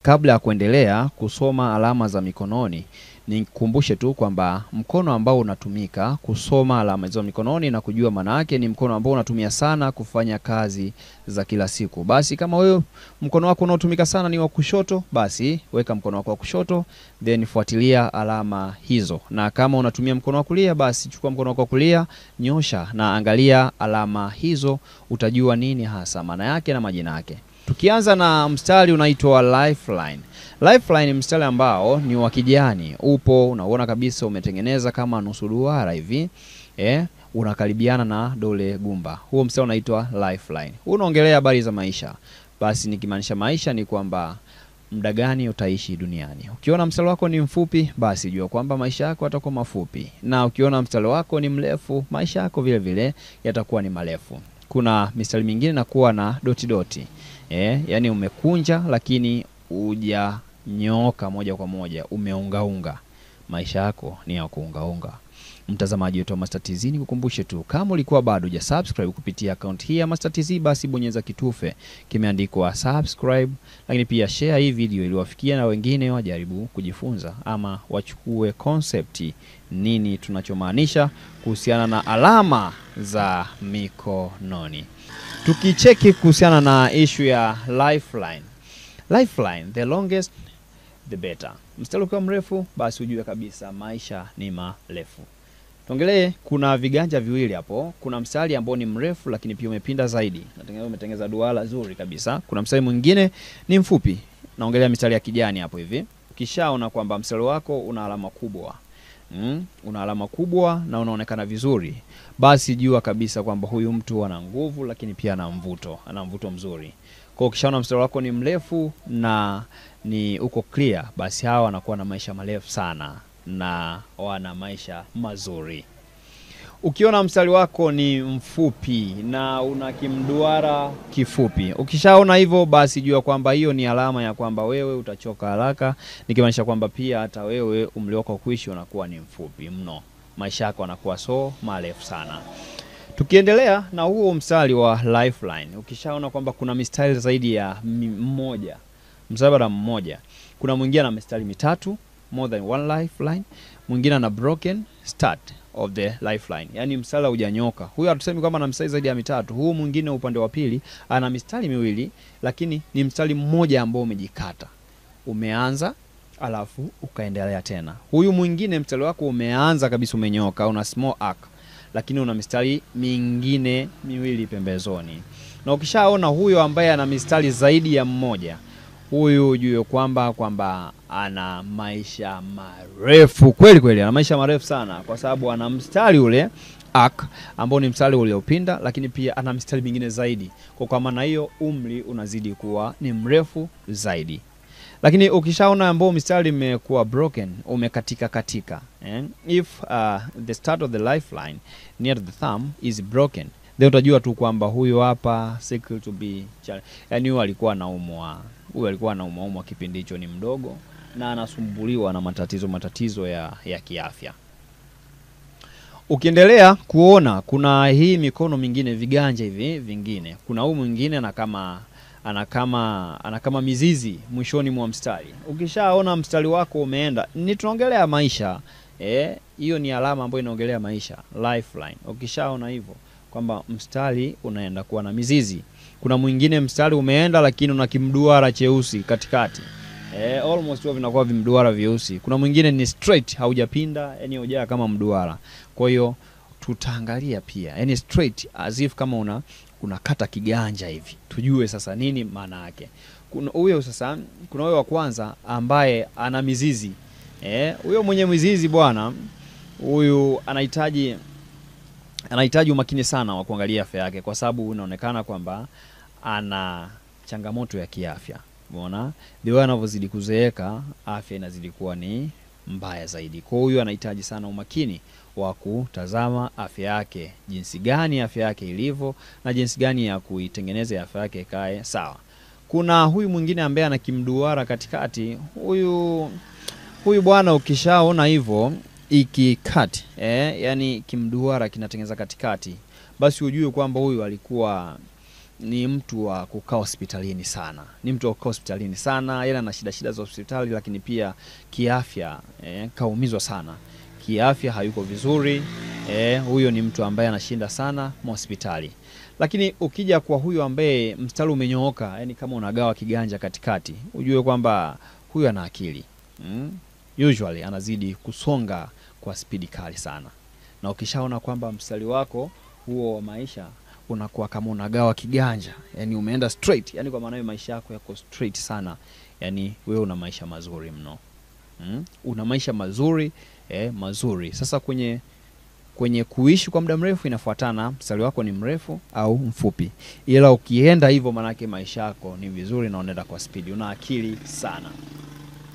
kabla ya kuendelea kusoma alama za mikononi, nikukumbushe tu kwamba mkono ambao unatumika kusoma alama za mikononi na kujua maana yake ni mkono ambao unatumia sana kufanya kazi za kila siku. Basi kama wewe mkono wako unaotumika sana ni wa kushoto, basi weka mkono wako wa kushoto then fuatilia alama hizo. Na kama unatumia mkono wa kulia, basi chukua mkono wako wa kulia, nyosha na angalia alama hizo, utajua nini hasa maana yake na majina yake. Tukianza na mstari unaitwa lifeline. Lifeline ni mstari ambao ni wa kijani. Upo, unaona kabisa umetengeneza kama nusu duara hivi. Unakaribiana na dole gumba. Huo mstari unaitwa lifeline. Unaongelea habari za maisha. Basi nikimaanisha maisha ni kwamba muda gani utaishi duniani. Ukiona mstari wako ni mfupi, basi jua kwamba maisha yako yatakuwa mafupi. Na ukiona mstari wako ni mrefu, maisha yako vile vile yatakuwa ni marefu. Kuna mistari mingine inakuwa na doti doti. Yani umekunja lakini hujanyooka moja kwa moja, umeungaunga. Maisha yako ni ya kuungaunga. Mtazamaji wetu wa Master TZ, nikukumbushe tu kama ulikuwa bado hujasubscribe kupitia account hii ya Master TZ, basi bonyeza kitufe kimeandikwa subscribe, lakini pia share hii video ili wafikie na wengine wajaribu kujifunza ama wachukue concept nini tunachomaanisha kuhusiana na alama za mikononi. Tukicheki kuhusiana na issue ya lifeline. Lifeline, the longest the better. Mstari ukiwa mrefu, basi ujue kabisa maisha ni marefu. Tuongelee, kuna viganja viwili hapo. Kuna mstari ambao ni mrefu lakini pia umepinda zaidi. Umetengeneza duara zuri kabisa. Kuna mstari mwingine ni mfupi. Naongelea mstari ya kijani hapo hivi. Ukishaona kwamba mstari wako una alama kubwa, una alama kubwa na unaonekana vizuri, basi jua kabisa kwamba huyu mtu ana nguvu lakini pia ana mvuto mzuri. Kwa ukishaona mstari wako ni mrefu na ni uko clear, basi hawa wanakuwa na maisha marefu sana na wana maisha mazuri. Ukiona mstari wako ni mfupi na una kimduara kifupi, ukishaona hivyo, basi jua kwamba hiyo ni alama ya kwamba wewe utachoka haraka, nikimaanisha kwamba pia hata wewe umri wako kuishi unakuwa ni mfupi mno, maisha yako yanakuwa so marefu sana. Tukiendelea na huo mstari wa lifeline, ukishaona kwamba kuna mistari zaidi ya mmoja, mstari mmoja, kuna mwingine na mistari mitatu, more than one lifeline, mwingine na broken start of the lifeline, yani mstari hujanyoka. Huyo hatusemi kwamba ana mstari zaidi ya mitatu. Huu mwingine upande wa pili ana mistari miwili lakini ni mstari mmoja ambao umejikata, umeanza alafu ukaendelea tena. Huyu mwingine mstari wako umeanza kabisa umenyoka, una small arc, lakini una mistari mingine miwili pembezoni. Na ukishaona huyo ambaye ana mistari zaidi ya mmoja, huyu ujue kwamba ana maisha marefu kweli, ana maisha marefu sana, kwa sababu ana mstari ule arc ambao ni mstari ule upinda, lakini pia ana mistari mingine zaidi. Kwa maana hiyo umri unazidi kuwa ni mrefu zaidi. Lakini ukishaona ambao mstari umekuwa broken, umekatika, if the start of the lifeline near the thumb is broken, then utajua tu kwamba huyu hapa cycle to be, yani huyu alikuwa anaumwa kipindi hicho ni mdogo na anasumbuliwa na matatizo ya kiafya. Ukiendelea kuona kuna hii mikono mingine, viganja hivi vingine, kuna huu mwingine ana kama mizizi mwishoni mwa mstari. Ukishaona mstari wako umeenda, ni tunaongelea maisha, hiyo ni alama ambayo inaongelea maisha, lifeline. Ukishaona hivyo kwamba mstari unaenda kuwa na mizizi. Kuna mwingine mstari umeenda lakini una kimduara cheusi katikati, almost huwa vinakuwa vimduara vyeusi. Kuna mwingine ni straight, haujapinda, yani hujaa kama mduara. Kwa hiyo tutaangalia pia, yani straight as if kama unakata kiganja hivi, tujue sasa nini maana yake. Kuna huyo wa kwanza ambaye ana mizizi. Huyo mwenye mizizi bwana, huyu anahitaji umakini sana wa kuangalia afya yake, kwa sababu inaonekana kwamba ana changamoto ya kiafya. Umeona? Ndio anavyozidi kuzeeka, afya inazidi kuwa ni mbaya zaidi. Kwa hiyo anahitaji sana umakini wa kutazama afya yake, jinsi gani afya yake ilivyo na jinsi gani ya kuitengeneza afya yake ikae sawa. Kuna huyu mwingine ambaye ana kimduara katikati. Huyu bwana ukishaona hivyo ikikati, yani kimduara kinatengeneza katikati, basi ujue kwamba huyu alikuwa ni mtu wa kukaa hospitalini sana. Ni mtu wa kukaa hospitalini sana, yeye ana shida za hospitali, lakini pia kiafya kaumizwa sana. Kiafya hayuko vizuri. Huyo ni mtu ambaye anashinda sana hospitali. Lakini ukija kwa huyo ambaye mstari umenyooka, yani kama unagawa kiganja katikati, ujue kwamba huyo ana akili. Usually anazidi kusonga kwa spidi kali sana. Na ukishaona kwamba mstari wako huo wa maisha unakuwa kama unagawa kiganja, yani umeenda straight, yani kwa maana maisha yako yako straight sana, yani wewe una maisha mazuri mno. Una maisha mazuri, mazuri. Sasa kwenye kuishi kwa muda mrefu inafuatana mstari wako ni mrefu au mfupi. Ila ukienda hivyo manake maisha yako ni vizuri na unaenda kwa speed, una akili sana.